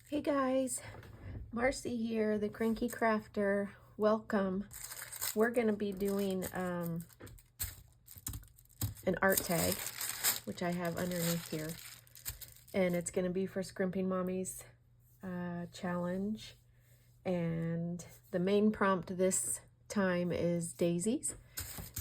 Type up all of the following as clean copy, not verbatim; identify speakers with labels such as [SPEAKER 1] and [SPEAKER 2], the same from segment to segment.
[SPEAKER 1] Hey guys, Marcy here, the Cranky Crafter. Welcome. We're going to be doing an art tag, which I have underneath here. And it's going to be for Scrimping Mommy's challenge. And the main prompt this time is daisies.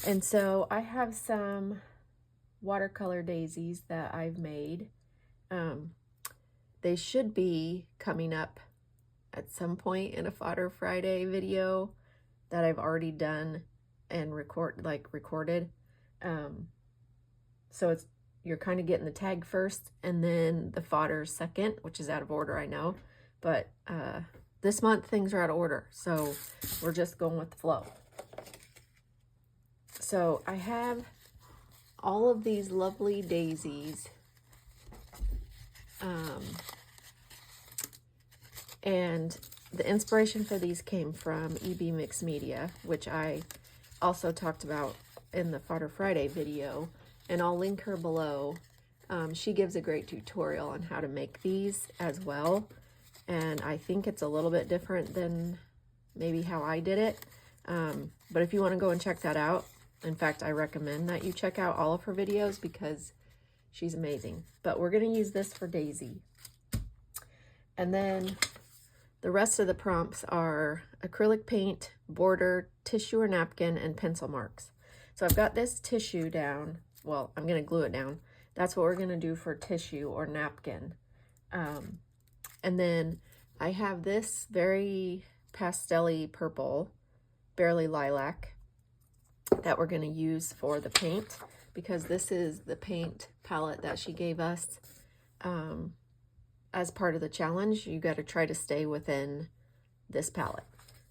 [SPEAKER 1] And so I have some watercolor daisies that I've made. They should be coming up at some point in a Fodder Friday video that I've already done and recorded. So you're kind of getting the tag first and then the fodder second, which is out of order, I know. But this month things are out of order, so we're just going with the flow. So I have all of these lovely daisies. And the inspiration for these came from EB Mixed Media, which I also talked about in the Fodder Friday video, and I'll link her below. She gives a great tutorial on how to make these as well, and I think it's a little bit different than maybe how I did it. But if you want to go and check that out, in fact, I recommend that you check out all of her videos because she's amazing. But we're going to use this for Daisy. And then the rest of the prompts are acrylic paint, border, tissue or napkin, and pencil marks. So I've got this tissue down. Well, I'm going to glue it down. That's what we're going to do for tissue or napkin. And then I have this very pastel-y purple, barely lilac, that we're going to use for the paint, because this is the paint palette that she gave us as part of the challenge. You got to try to stay within this palette.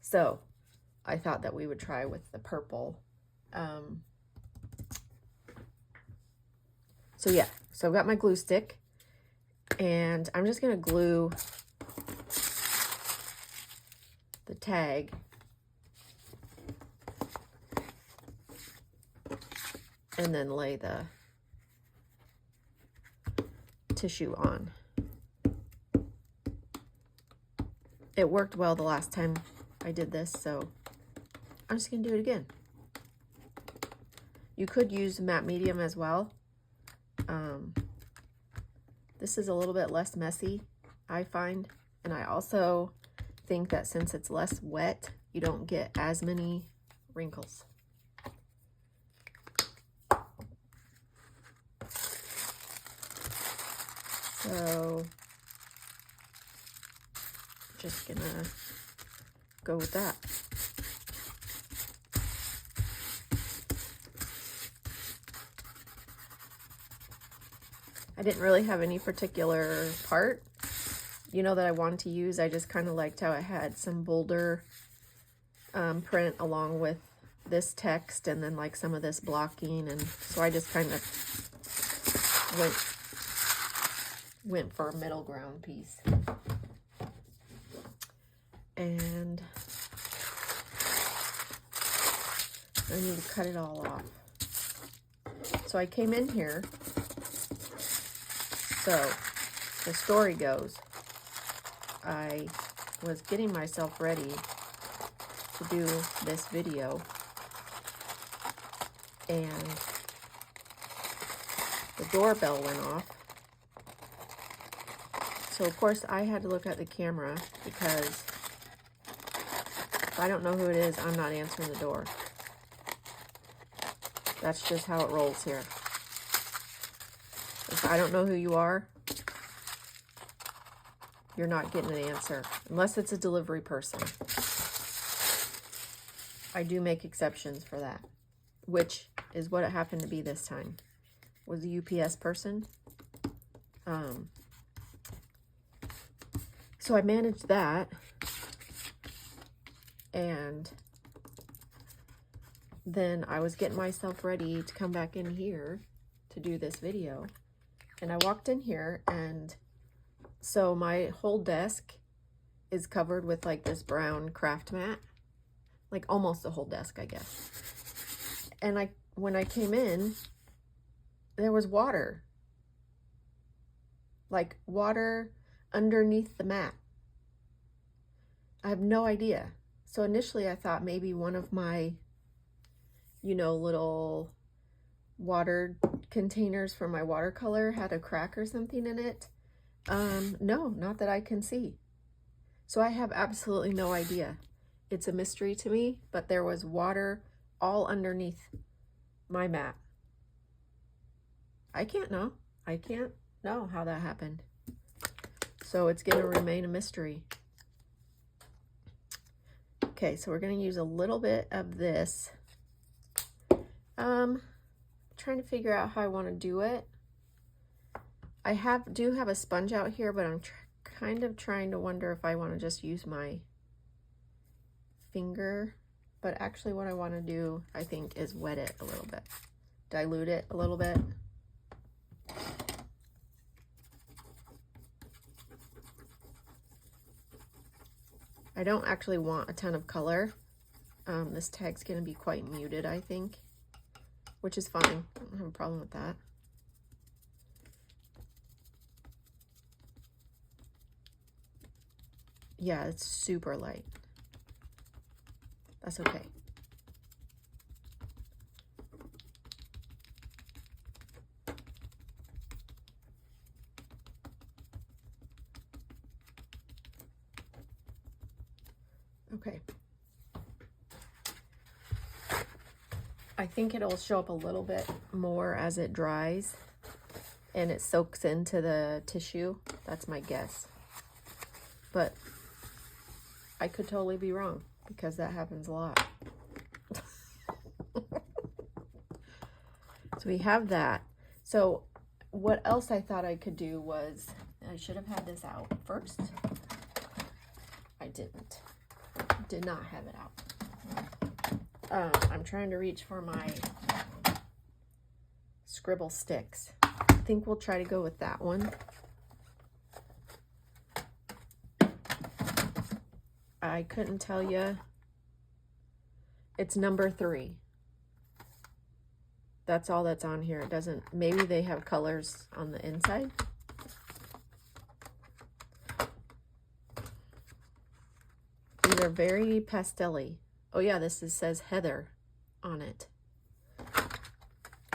[SPEAKER 1] So I thought that we would try with the purple. So yeah, so I've got my glue stick and I'm just going to glue the tag and then lay the tissue on. It worked well the last time I did this, so I'm just going to do it again. You could use matte medium as well. This is a little bit less messy, I find, and I also think that since it's less wet, you don't get as many wrinkles. So just gonna go with that. I didn't really have any particular part, that I wanted to use. I just kind of liked how it had some bolder print along with this text and then like some of this blocking, and so I just kind of went for a middle ground piece. And I need to cut it all off. So I came in here. So the story goes, I was getting myself ready to do this video, and the doorbell went off. So of course I had to look at the camera because if I don't know who it is, I'm not answering the door. That's just how it rolls here. If I don't know who you are, you're not getting an answer, unless it's a delivery person. I do make exceptions for that, which is what it happened to be this time. Was a UPS person. So I managed that. And then I was getting myself ready to come back in here to do this video. And I walked in here, and so my whole desk is covered with like this brown craft mat. Like almost the whole desk, I guess. And when I came in, there was water. Like water underneath the mat. I have no idea. So initially I thought maybe one of my, you know, little water containers for my watercolor had a crack or something in it. No, not that I can see. So I have absolutely no idea. It's a mystery to me, but there was water all underneath my mat. I can't know. I can't know how that happened. So it's going to remain a mystery. Okay, so we're going to use a little bit of this. Trying to figure out how I want to do it. I do have a sponge out here, but I'm kind of trying to wonder if I want to just use my finger. But actually what I want to do, I think, is wet it a little bit. Dilute it a little bit. I don't actually want a ton of color. This tag's going to be quite muted, I think, which is fine. I don't have a problem with that. Yeah, it's super light. That's okay. Okay. I think it'll show up a little bit more as it dries and it soaks into the tissue. That's my guess. But I could totally be wrong because that happens a lot. So we have that. So what else I thought I could do was, I should have had this out first. I didn't. Did not have it out. I'm trying to reach for my scribble sticks. I think we'll try to go with that one. I couldn't tell you. It's number 3. That's all that's on here. It doesn't, maybe they have colors on the inside. These are very pastel-y. Oh yeah, says Heather on it.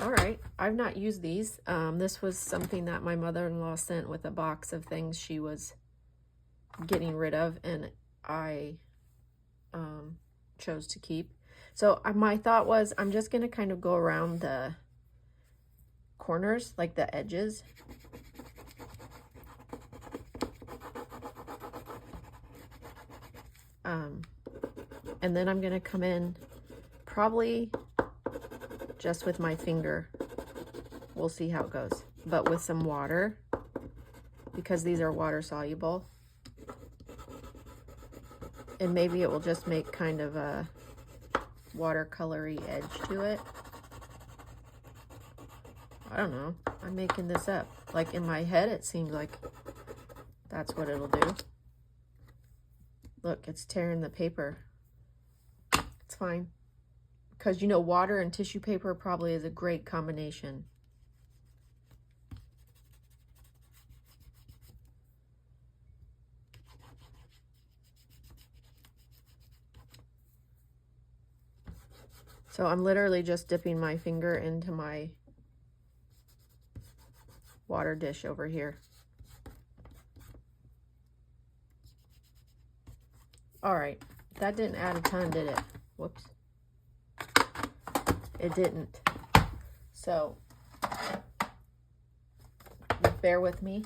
[SPEAKER 1] All right, I've not used these. This was something that my mother-in-law sent with a box of things she was getting rid of, and I chose to keep. So my thought was, I'm just going to kind of go around the corners, like the edges. And then I'm going to come in probably just with my finger. We'll see how it goes. But with some water, because these are water soluble. And maybe it will just make kind of a watercolory edge to it. I don't know. I'm making this up. Like in my head, it seems like that's what it'll do. Look, it's tearing the paper. It's fine. Because, you know, water and tissue paper probably is a great combination. So I'm literally just dipping my finger into my water dish over here. All right, that didn't add a ton, did it? Whoops. It didn't. So bear with me.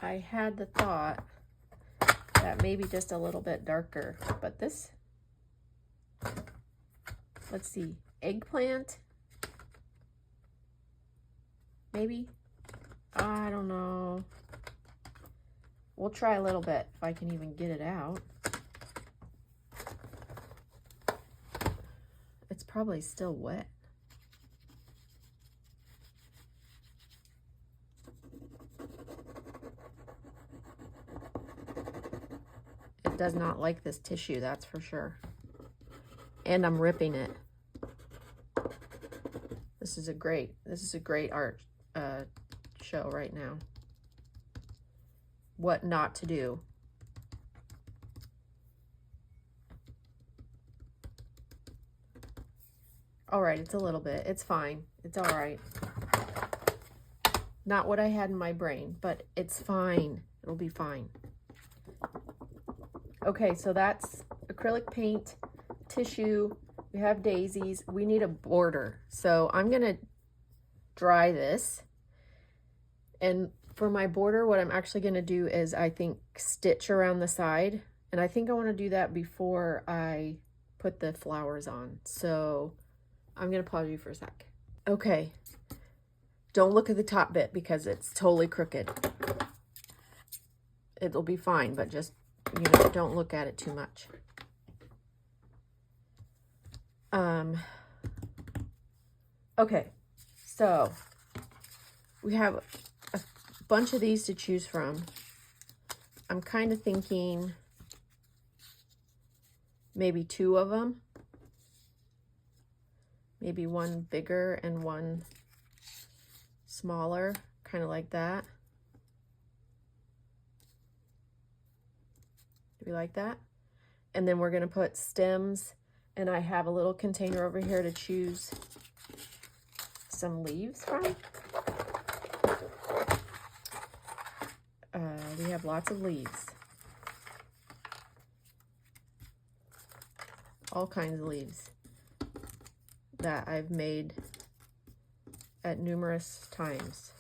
[SPEAKER 1] I had the thought that maybe just a little bit darker, but this, let's see, eggplant, maybe, I don't know. We'll try a little bit if I can even get it out. It's probably still wet. It does not like this tissue, that's for sure. And I'm ripping it. This is a great art show right now. what not to do. All right, it's a little bit. It's fine. It's all right. Not what I had in my brain, but it's fine. It'll be fine. Okay, so that's acrylic paint, tissue. We have daisies. We need a border. So I'm going to dry this. And for my border, what I'm actually going to do is, I think, stitch around the side. And I think I want to do that before I put the flowers on. So I'm going to pause you for a sec. Okay. Don't look at the top bit because it's totally crooked. It'll be fine, but just, you know, don't look at it too much. Okay, so we have a bunch of these to choose from. I'm kind of thinking maybe 2 of them. Maybe one bigger and one smaller, kind of like that. Do we like that? And then we're going to put stems, and I have a little container over here to choose some leaves from. We have lots of leaves. All kinds of leaves that I've made at numerous times.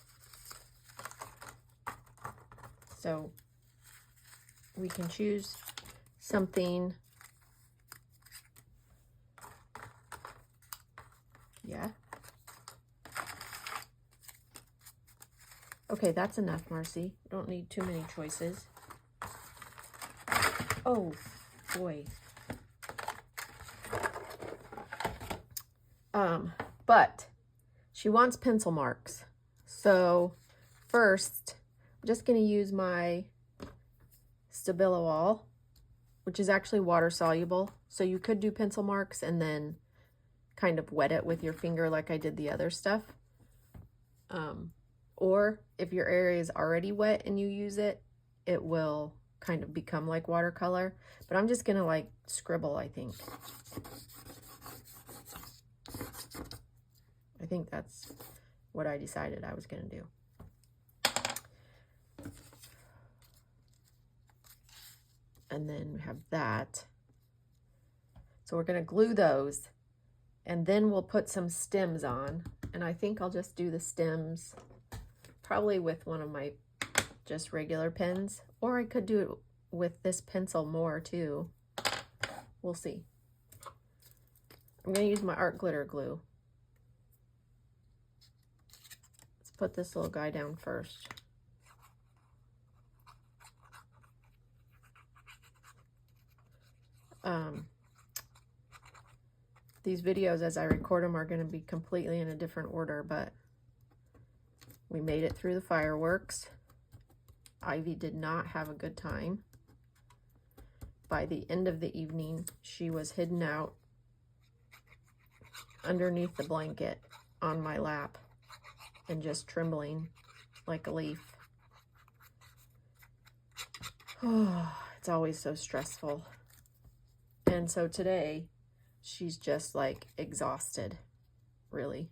[SPEAKER 1] So we can choose something. Yeah. Okay, that's enough, Marcy. Don't need too many choices. Oh, boy. But she wants pencil marks. So first, I'm just going to use my Stabilo-All, which is actually water soluble. So you could do pencil marks and then kind of wet it with your finger like I did the other stuff. Or if your area is already wet and you use it, it will kind of become like watercolor. But I'm just going to like scribble, I think. I think that's what I decided I was going to do. And then we have that. So we're going to glue those, and then we'll put some stems on. And I think I'll just do the stems probably with one of my just regular pens, or I could do it with this pencil more too. We'll see. I'm going to use my art glitter glue. Let's put this little guy down first. These videos as I record them are going to be completely in a different order, but we made it through the fireworks. Ivy did not have a good time. By the end of the evening, she was hidden out underneath the blanket on my lap and just trembling like a leaf. Oh, it's always so stressful. And so today, she's just like exhausted, really.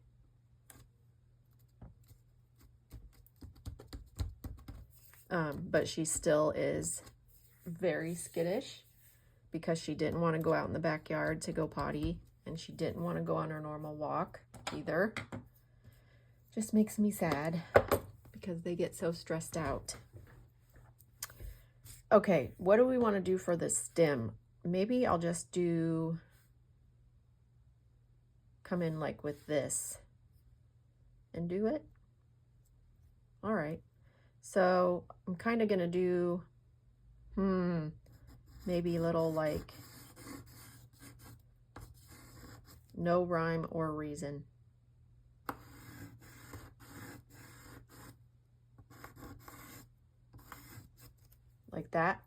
[SPEAKER 1] But she still is very skittish because she didn't want to go out in the backyard to go potty, and she didn't want to go on her normal walk either. Just makes me sad because they get so stressed out. Okay, what do we want to do for the stem? Maybe I'll just come in like with this and do it. All right. So I'm kind of going to do, maybe little like no rhyme or reason. Like that.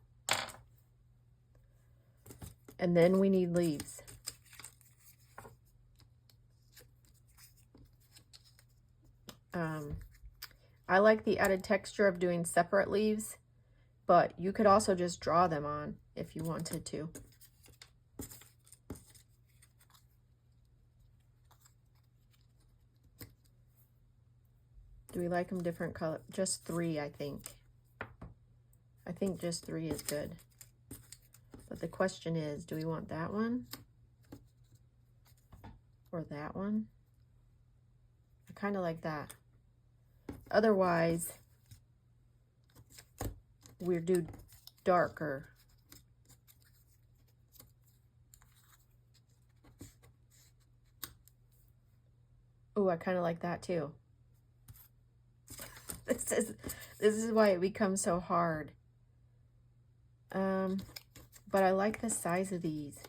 [SPEAKER 1] And then we need leaves. I like the added texture of doing separate leaves but you could also just draw them on if you wanted to. Do we like them different color? Just 3, I think. I think just 3 is good. But the question is, do we want that one? Or that one? I kind of like that. Otherwise, we'll do darker. Oh, I kind of like that too. This is why it becomes so hard. But I like the size of these.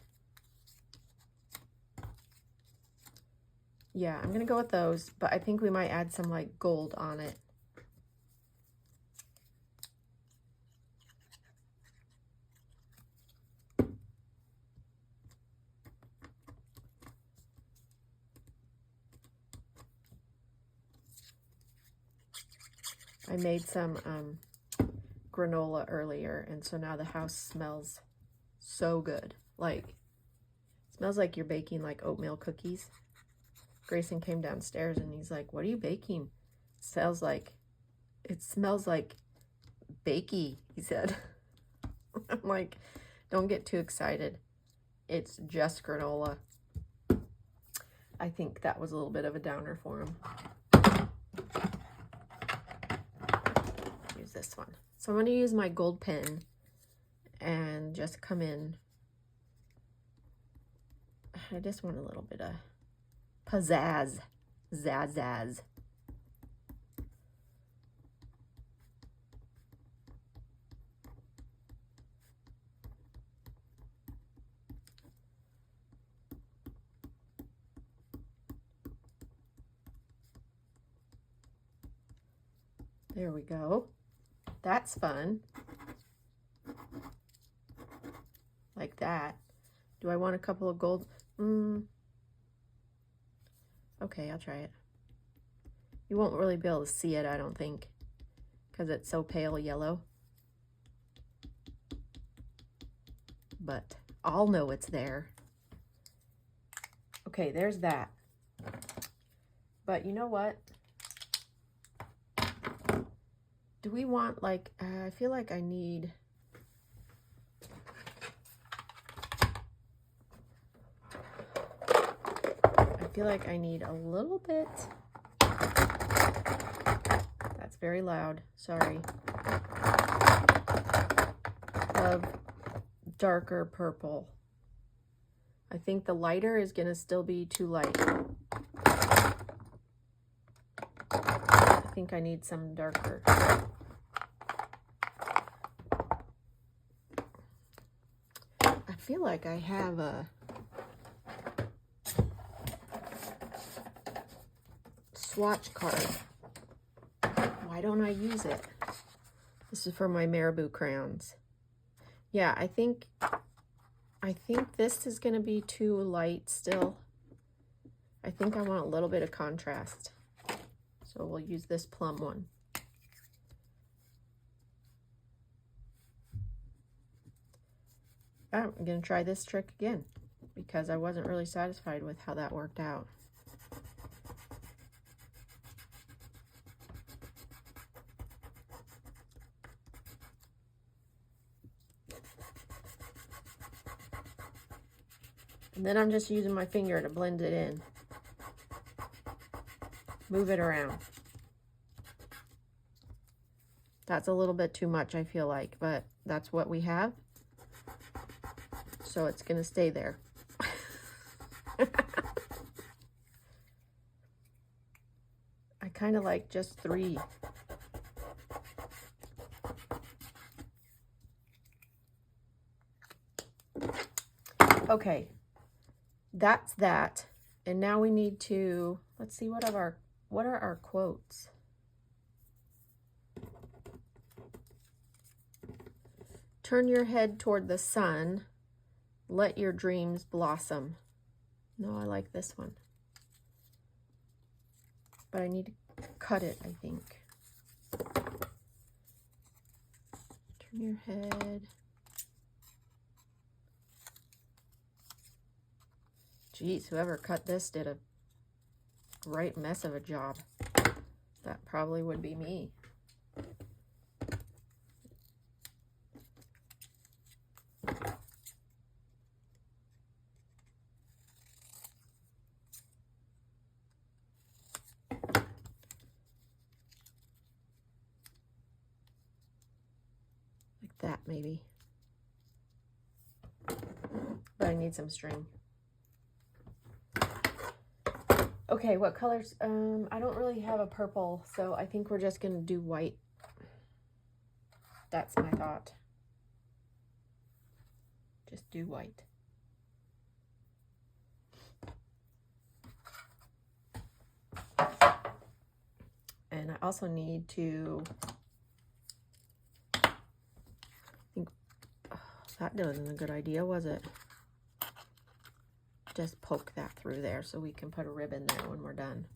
[SPEAKER 1] Yeah, I'm gonna go with those, but I think we might add some like gold on it. I made some granola earlier, and so now the house smells so good. Like, smells like you're baking like oatmeal cookies. Grayson came downstairs and he's like, "What are you baking?" It smells like bakey, he said. I'm like, don't get too excited. It's just granola. I think that was a little bit of a downer for him. Use this one. So I'm going to use my gold pen and just come in. I just want a little bit of pizzazz. Zazzaz. There we go. That's fun. Like that. Do I want a couple of gold? Okay, I'll try it. You won't really be able to see it, I don't think, because it's so pale yellow. But I'll know it's there. Okay, there's that. But you know what? Do we want, like, I feel like I need... I feel like I need a little bit... That's very loud, sorry. Of darker purple. I think the lighter is going to still be too light. I think I need some darker. I feel like I have a swatch card. Why don't I use it? This is for my Marabou crayons. Yeah, I think this is going to be too light still. I think I want a little bit of contrast. So we'll use this plum one. I'm going to try this trick again because I wasn't really satisfied with how that worked out. And then I'm just using my finger to blend it in. Move it around. That's a little bit too much, I feel like, but that's what we have. So it's going to stay there. I kind of like just 3. Okay. That's that. And now we need to, let's see, what are our quotes? Turn your head toward the sun. Let your dreams blossom. No, I like this one. But I need to cut it, I think. Turn Turn your head. Geez, whoever cut this did a great mess of a job. That probably would be me. Like that, maybe. But I need some string. Okay, what colors? I don't really have a purple, so I think we're just gonna do white. That's my thought. Just do white. And I also need to, I think, oh, that wasn't a good idea, was it? Just poke that through there so we can put a ribbon there when we're done.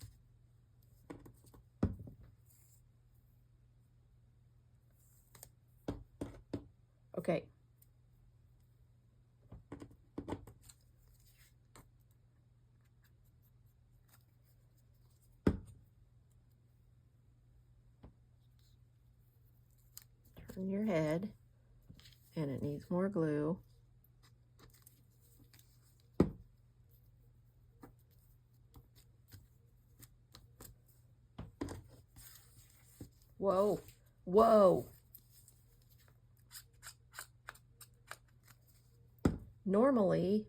[SPEAKER 1] Okay. Turn your head, and it needs more glue. Whoa, whoa. Normally,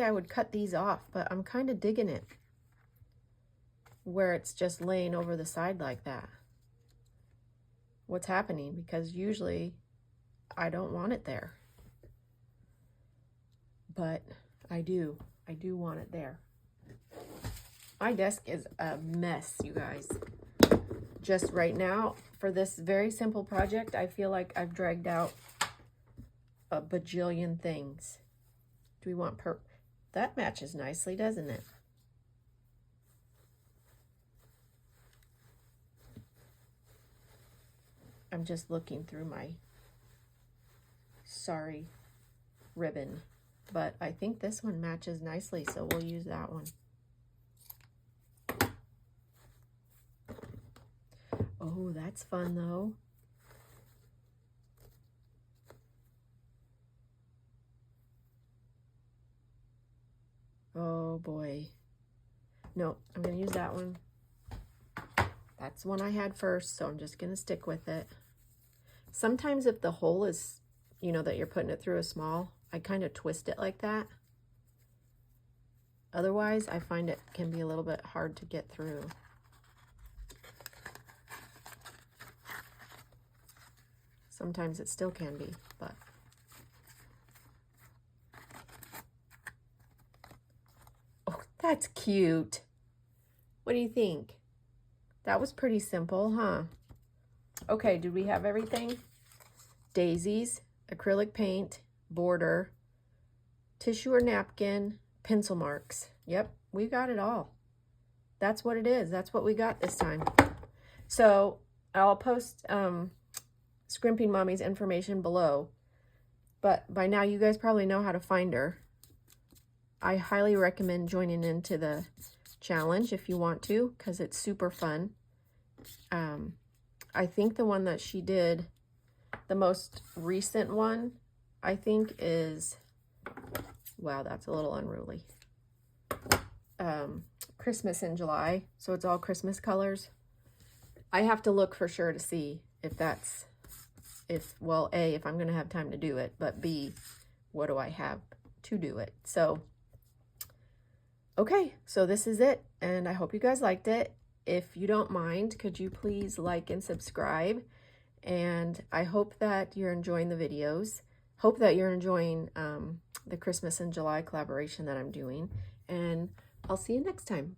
[SPEAKER 1] I would cut these off, but I'm kind of digging it where it's just laying over the side like that. What's happening? Because usually I don't want it there. But I do want it there. My desk is a mess, you guys. Just right now, for this very simple project, I feel like I've dragged out a bajillion things. Do we want that matches nicely, doesn't it? I'm just looking through my sorry ribbon, but I think this one matches nicely, so we'll use that one. Oh, that's fun though. Oh boy. No, I'm gonna use that one. That's the one I had first, so I'm just gonna stick with it. Sometimes if the hole is, you know, that you're putting it through is small, I kind of twist it like that. Otherwise, I find it can be a little bit hard to get through. Sometimes it still can be, but. Oh, that's cute. What do you think? That was pretty simple, huh? Okay, did we have everything? Daisies, acrylic paint, border, tissue or napkin, pencil marks. Yep, we got it all. That's what it is. That's what we got this time. So I'll post Scrimping Mommy's information below. But by now you guys probably know how to find her. I highly recommend joining into the challenge if you want to, because it's super fun. I think the one that she did, the most recent one, I think is, wow, that's a little unruly. Christmas in July, so it's all Christmas colors. I have to look for sure to see if that's, well, A, if I'm going to have time to do it, but B, what do I have to do it? So, okay, so this is it, and I hope you guys liked it. If you don't mind, could you please like and subscribe? And I hope that you're enjoying the videos. Hope that you're enjoying the Christmas in July collaboration that I'm doing. And I'll see you next time.